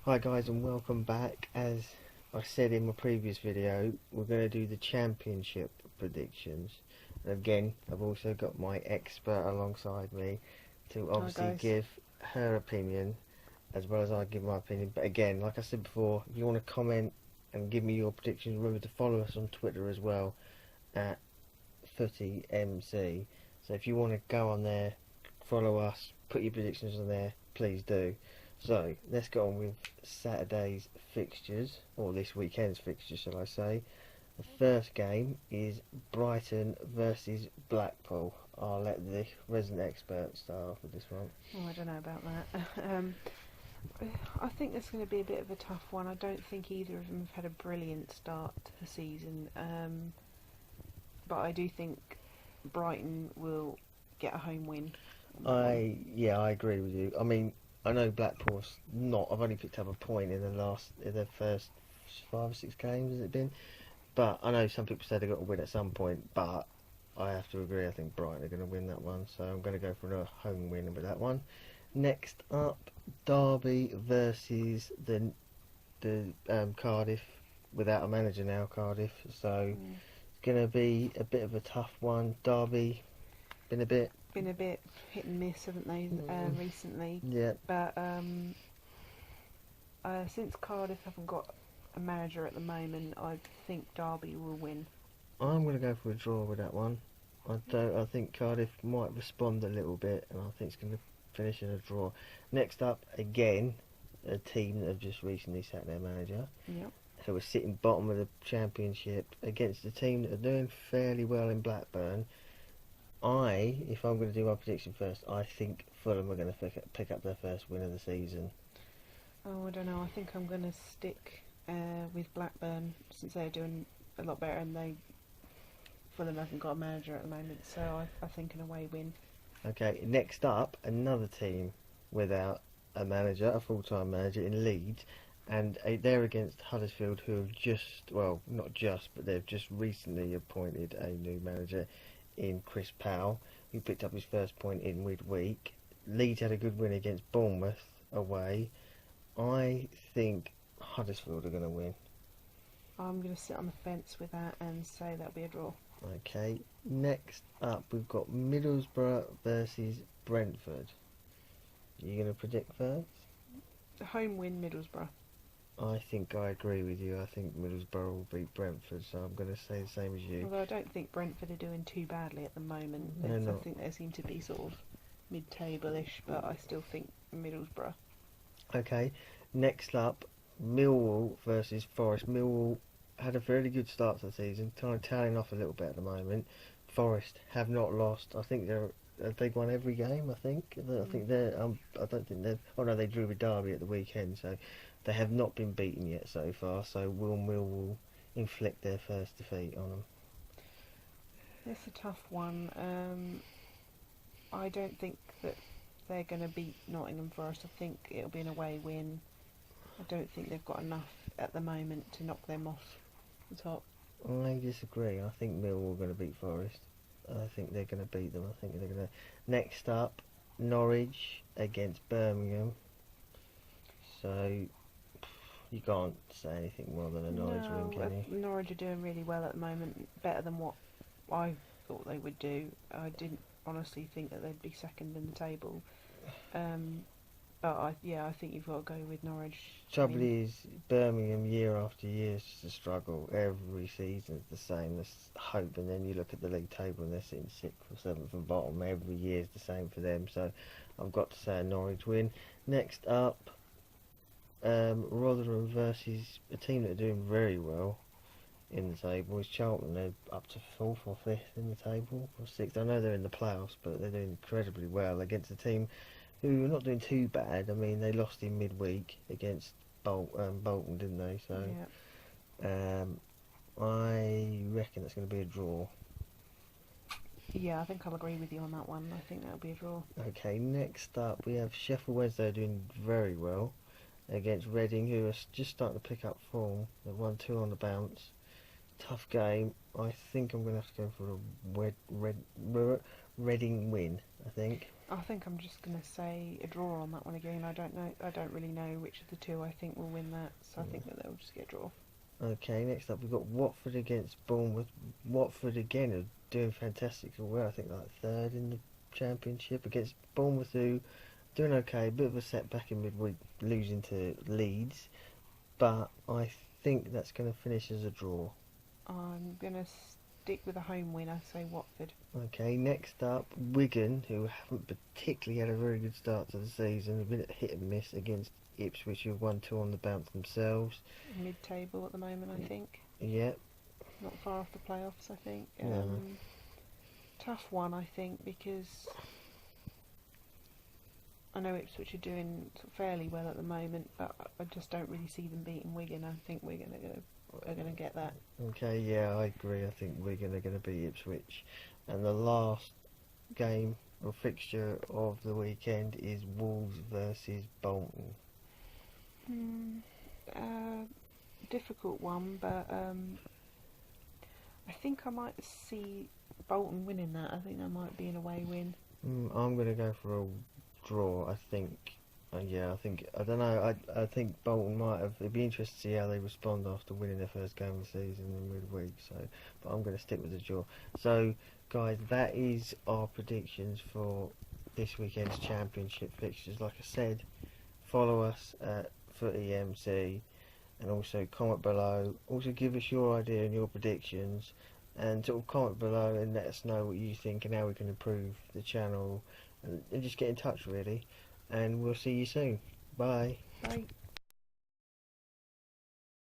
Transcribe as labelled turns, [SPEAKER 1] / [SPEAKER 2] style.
[SPEAKER 1] Hi guys and welcome back. As I said in my previous video, we're going to do the championship predictions. And again, I've also got my expert alongside me to
[SPEAKER 2] Hi
[SPEAKER 1] obviously
[SPEAKER 2] guys.
[SPEAKER 1] give her opinion as well as I give my opinion. But again, like I said before, if you want to comment and give me your predictions, remember to follow us on Twitter as well at FootyMC. So if you want to go on there, follow us, put your predictions on there, please do. So let's go on with Saturday's fixtures, or this weekend's fixtures, shall I say. The first game is Brighton versus Blackpool. I'll let the resident expert start off with this one.
[SPEAKER 2] Oh, I don't know about that. I think it's going to be a bit of a tough one. I don't think either of them have had a brilliant start to the season, but I do think Brighton will get a home win on that one.
[SPEAKER 1] I agree with you. I mean, I know Blackpool's not. I've only picked up a point in the first 5 or 6 games. Has it been? But I know some people said they got to win at some point, but I have to agree. I think Brighton are going to win that one, so I'm going to go for a home win with that one. Next up, Derby versus the Cardiff without a manager now. Cardiff, so
[SPEAKER 2] Mm.
[SPEAKER 1] it's going to be a bit of a tough one. Derby been a bit,
[SPEAKER 2] Been a bit hit and miss, haven't they,
[SPEAKER 1] mm,
[SPEAKER 2] recently?
[SPEAKER 1] yeah.
[SPEAKER 2] But since Cardiff haven't got a manager at the moment, I think Derby will win.
[SPEAKER 1] I'm going to go for a draw with that one. I don't. I think Cardiff might respond a little bit, and I think it's going to finish in a draw. Next up, again, a team that have just recently sacked their manager,
[SPEAKER 2] Yep.
[SPEAKER 1] who are sitting bottom of the championship against a team that are doing fairly well in Blackburn. If I'm going to do my prediction first, I think Fulham are going to pick up their first win of the season.
[SPEAKER 2] Oh, I don't know. I think I'm going to stick with Blackburn since they're doing a lot better and Fulham hasn't got a manager at the moment. So I think an away win.
[SPEAKER 1] Okay, next up, another team without a manager, a full-time manager in Leeds, and they're against Huddersfield, who have just, well, not just, but they've just recently appointed a new manager in Chris Powell, who picked up his first point in midweek. Leeds had a good win against Bournemouth away. I think Huddersfield are going to win.
[SPEAKER 2] I'm going to sit on the fence with that and say that'll be a draw.
[SPEAKER 1] Okay, next up we've got Middlesbrough versus Brentford. You going to predict first?
[SPEAKER 2] Home win, Middlesbrough.
[SPEAKER 1] I think I agree with you. I think Middlesbrough will beat Brentford, so I'm going to say the same as you.
[SPEAKER 2] Although I don't think Brentford are doing too badly at the moment.
[SPEAKER 1] They're
[SPEAKER 2] I
[SPEAKER 1] not.
[SPEAKER 2] think they seem to be sort of mid-table-ish, but I still think Middlesbrough.
[SPEAKER 1] Okay, next up, Millwall versus Forest. Millwall had a very good start to the season, kind of tailing off a little bit at the moment. Forest have not lost. I think they've won every game. I think. I think they're. I don't think they've. Oh no, they drew with Derby at the weekend, so they have not been beaten yet so far. So will Millwall inflict their first defeat on them?
[SPEAKER 2] It's a tough one. I don't think that they're going to beat Nottingham Forest. I think it'll be an away win. I don't think they've got enough at the moment to knock them off the top.
[SPEAKER 1] I disagree. I think Millwall are going to beat Forest. I think they're going to beat them. I think they're going to. Next up, Norwich against Birmingham. So you can't say anything more than a Norwich win,
[SPEAKER 2] No,
[SPEAKER 1] can you?
[SPEAKER 2] Norwich are doing really well at the moment, better than what I thought they would do. I didn't honestly think that they'd be second in the table. Um, but I think you've got to go with Norwich. I
[SPEAKER 1] Trouble
[SPEAKER 2] mean,
[SPEAKER 1] is, Birmingham year after year is just a struggle. Every season's the same. There's hope, and then you look at the league table and they're sitting sixth or seventh from bottom. Every year's the same for them. So I've got to say a Norwich win. Next up, Rotherham versus a team that are doing very well in the table is Charlton. They're up to fourth or fifth in the table, or sixth. I know they're in the playoffs, but they're doing incredibly well against a team who are not doing too bad. I mean, they lost in midweek against Bolton, didn't they? So
[SPEAKER 2] yeah.
[SPEAKER 1] I reckon it's going to be a draw.
[SPEAKER 2] Yeah, I think I'll agree with you on that one. I think that'll be a draw.
[SPEAKER 1] Okay, next up we have Sheffield Wednesday doing very well against Reading, who are just starting to pick up form. They've won two on the bounce. Tough game. I think I'm going to have to go for a Reading win, I think.
[SPEAKER 2] I think I'm just going to say a draw on that one again. I don't know. I don't really know which of the two I think will win that, so I think that they'll just get a draw.
[SPEAKER 1] Okay, next up we've got Watford against Bournemouth. Watford again are doing fantastic as well. I think like third in the Championship against Bournemouth, who doing okay. A bit of a setback in midweek, losing to Leeds, but I think that's going to finish as a draw.
[SPEAKER 2] I'm going to stick with a home winner, say Watford.
[SPEAKER 1] Okay, next up Wigan, who haven't particularly had a very good start to the season. Have been hit and miss against Ipswich, who've won 2 on the bounce themselves.
[SPEAKER 2] Mid-table at the moment, I think.
[SPEAKER 1] Yep.
[SPEAKER 2] Not far off the playoffs, I think.
[SPEAKER 1] No.
[SPEAKER 2] Tough one, I think, because I know Ipswich are doing sort of fairly well at the moment, but I just don't really see them beating Wigan. I think Wigan are going to get that.
[SPEAKER 1] Okay, yeah, I agree. I think Wigan are going to beat Ipswich. And the last game or fixture of the weekend is Wolves versus Bolton.
[SPEAKER 2] Difficult one, but I think I might see Bolton winning that. I think that might be an away win.
[SPEAKER 1] I'm going to go for a draw, I think. Yeah, I don't know. I think Bolton might have. It'd be interesting to see how they respond after winning their first game of the season in midweek. So, but I'm going to stick with the draw. So, guys, that is our predictions for this weekend's Championship fixtures. Like I said, follow us at FootyMC, and also comment below. Also, give us your idea and your predictions, and sort of comment below and let us know what you think and how we can improve the channel, and just get in touch really. And we'll see you soon. Bye.
[SPEAKER 2] Bye.